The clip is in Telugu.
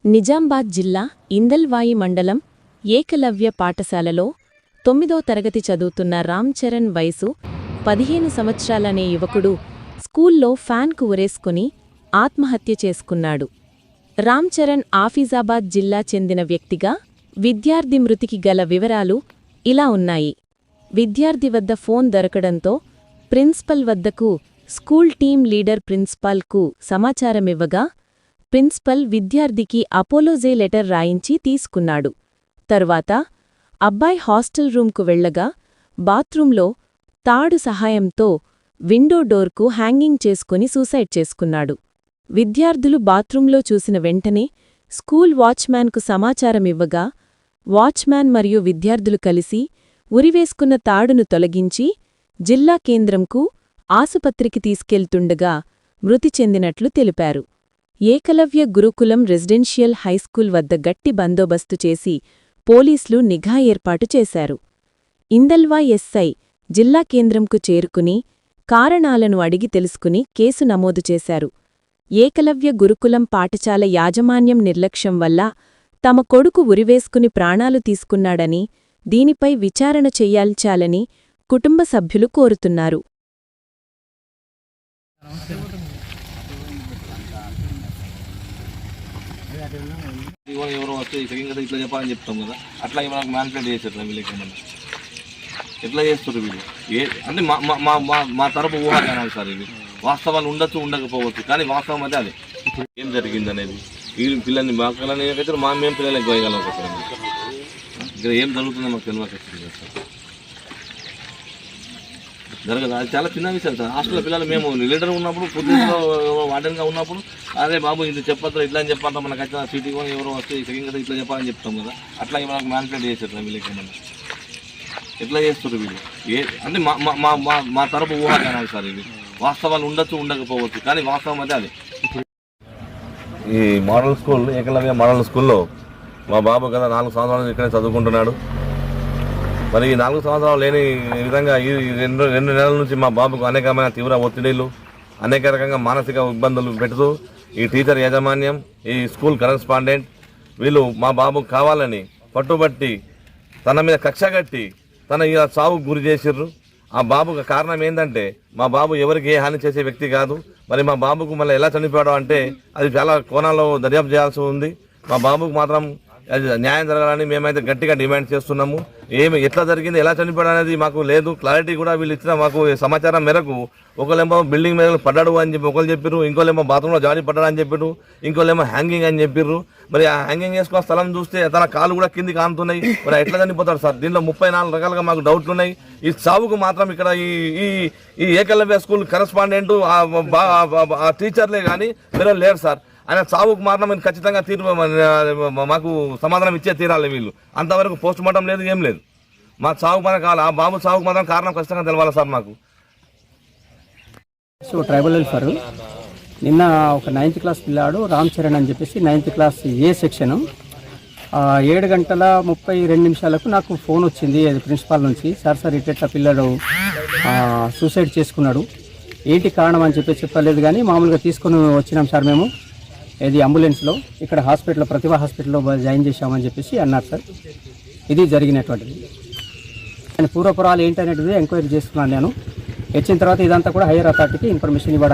నిజామాబాద్ జిల్లా ఇందల్వాయి మండలం ఏకలవ్య పాఠశాలలో 9వ తరగతి చదువుతున్న రామ్ చరణ్ వయసు 15 సంవత్సరాలనే యువకుడు స్కూల్లో ఫ్యాన్కు ఉరేసుకుని ఆత్మహత్య చేసుకున్నాడు. రామ్ చరణ్ ఆఫీజాబాద్ జిల్లా చెందిన వ్యక్తిగా విద్యార్థి మృతికి గల వివరాలు ఇలా ఉన్నాయి. విద్యార్థి వద్ద ఫోన్ దొరకడంతో ప్రిన్సిపల్ వద్దకు స్కూల్ టీం లీడర్ ప్రిన్సిపాల్కు సమాచారమివ్వగా ప్రిన్సిపల్ విద్యార్థికి అపోలోజే లెటర్ రాయించి తీసుకున్నాడు. తర్వాత అబ్బాయి హాస్టల్ రూంకు వెళ్లగా బాత్రూంలో తాడు సహాయంతో విండో డోర్కు హ్యాంగింగ్ చేసుకుని సూసైడ్ చేసుకున్నాడు. విద్యార్థులు బాత్రూంలో చూసిన వెంటనే స్కూల్ వాచ్మ్యాన్కు సమాచారమివ్వగా వాచ్మ్యాన్ మరియు విద్యార్థులు కలిసి ఉరివేసుకున్న తాడును తొలగించి జిల్లా కేంద్రంకు ఆసుపత్రికి తీసుకెళ్తుండగా మృతి చెందినట్లు తెలిపారు. ఏకలవ్య గురుకులం రెసిడెన్షియల్ హైస్కూల్ వద్ద గట్టి బందోబస్తు చేసి పోలీసులు నిఘా ఏర్పాటు చేశారు. ఇందల్వాయ్ ఎస్ఐ జిల్లా కేంద్రంకు చేరుకుని కారణాలను అడిగి తెలుసుకుని కేసు నమోదు చేశారు. ఏకలవ్య గురుకులం పాఠశాల యాజమాన్యం నిర్లక్ష్యం వల్ల తమ కొడుకు ఉరివేసుకుని ప్రాణాలు తీసుకున్నాడని, దీనిపై విచారణ చెయ్యాల్చాలని కుటుంబ సభ్యులు కోరుతున్నారు. ఎవరో వస్తే సెకండ్ ఇట్లా చెప్పాలని చెప్తాం కదా, అట్లా మనకు మ్యాన్పులేట్ చేశారు వీళ్ళకి. ఎట్లా చేస్తారు వీళ్ళు? అంటే మా తరపు ఊహాగానాలు సార్. ఇవి వాస్తవాలు ఉండొచ్చు, ఉండకపోవచ్చు, కానీ వాస్తవం అయితే అది ఏం జరిగింది అనేది వీళ్ళు పిల్లల్ని మా పిల్లల్ని మేము పిల్లలకి పోయగలం సార్. ఇక్కడ ఏం జరుగుతుందో మాకు తెలియదు సార్. జరగదు, అది చాలా చిన్న విషయం సార్. హాస్టల్లో పిల్లలు మేము లీడర్ ఉన్నప్పుడు పొద్దున్నలో వార్డెన్గా ఉన్నప్పుడు అదే బాబు ఇది చెప్పద్దు ఇట్లా అని చెప్పంటాం, మనకు వచ్చిన సిటీ కొని ఎవరో వస్తే సెకండ్ కదా ఇట్లా చెప్పాలని చెప్తాం కదా, అట్లా మనకు మ్యాన్పులేట్ చేశారు వీళ్ళకి. ఎట్లా చేస్తారు వీళ్ళు? అంటే మా తరపు ఊహాగానాలు సార్. ఇవి వాస్తవాలు ఉండొచ్చు, ఉండకపోవచ్చు, కానీ వాస్తవం అయితే అది. ఈ మోడల్ స్కూల్ ఏకలవ్య మోడల్ స్కూల్లో మా బాబు గత 4 సంవత్సరాలు ఇక్కడే చదువుకుంటున్నాడు. మరి ఈ 4 సంవత్సరాలు లేని విధంగా ఈ రెండు నెలల నుంచి మా బాబుకు అనేకమైన తీవ్ర ఒత్తిడిలు, అనేక రకంగా మానసిక ఇబ్బందులు పెడుతూ ఈ టీచర్ యాజమాన్యం, ఈ స్కూల్ కరెస్పాండెంట్ వీళ్ళు మా బాబుకు కావాలని పట్టుబట్టి తన మీద కక్ష కట్టి తన ఇలా చావుకు గురి చేసిర్రు. ఆ బాబుకు కారణం ఏంటంటే మా బాబు ఎవరికి ఏ హాని చేసే వ్యక్తి కాదు. మరి మా బాబుకు మళ్ళీ ఎలా చనిపోవడం అంటే అది చాలా కోణాల్లో దర్యాప్తు చేయాల్సి ఉంది. మా బాబుకు మాత్రం అది న్యాయం జరగాలని మేమైతే గట్టిగా డిమాండ్ చేస్తున్నాము. ఎట్లా జరిగింది, ఎలా చనిపోవడం అనేది మాకు లేదు క్లారిటీ. కూడా వీళ్ళు ఇచ్చిన మాకు సమాచారం మేరకు ఒకళ్ళేమో బిల్డింగ్ మీద పడ్డాడు అని చెప్పి ఒకళ్ళు చెప్పారు, ఇంకోళ్ళేమో బాత్రూంలో జారి పడ్డాడు అని చెప్పారు, ఇంకోళ్ళేమో హ్యాంగింగ్ అని చెప్పారు. మరి ఆ హ్యాంగింగ్ చేసుకున్న స్థలం చూస్తే తన కాలు కూడా కిందికి ఆనుతున్నాయి. మరి ఎట్లా చనిపోతాడు సార్? దీనిలో 34 రకాలుగా మాకు డౌట్లు ఉన్నాయి. ఈ చావుకు మాత్రం ఇక్కడ ఈ ఏకలవ్య స్కూల్ కరెస్పాండెంట్ ఆ టీచర్లే కానీ మీరు లేరు సార్. ఆయన చావుకు మాత్రం ఖచ్చితంగా మాకు సమాధానం ఇచ్చే తీరాలి వీళ్ళు. అంతవరకు పోస్ట్ మార్టం లేదు, ఏం లేదు. మా చావుకు మాత్రం కావాలి, ఆ బాబు చావుకు మాత్రం కారణం ఖచ్చితంగా తెలవాలి సార్ మాకు. సో ట్రైబల్ వెల్ఫేర్ నిన్న ఒక 9th క్లాస్ పిల్లాడు రామ్ చరణ్ అని చెప్పేసి 9th క్లాస్ ఏ సెక్షను 7:32 నాకు ఫోన్ వచ్చింది అది ప్రిన్సిపాల్ నుంచి. సార్ ఇట్లా పిల్లాడు సూసైడ్ చేసుకున్నాడు, ఏంటి కారణం అని చెప్పలేదు, కానీ మామూలుగా తీసుకొని వచ్చినాం సార్ మేము ఇది అంబులెన్స్లో ఇక్కడ హాస్పిటల్లో ప్రతిభా హాస్పిటల్లో జాయిన్ చేశామని చెప్పేసి అన్నారు సార్. ఇది జరిగినటువంటిది. పూర్వపురాలు ఏంటనేది ఎంక్వైరీ చేస్తున్నాను నేను. వచ్చిన తర్వాత ఇదంతా కూడా హైయర్ అథారిటీకి ఇన్ఫర్మేషన్ ఇవ్వడానికి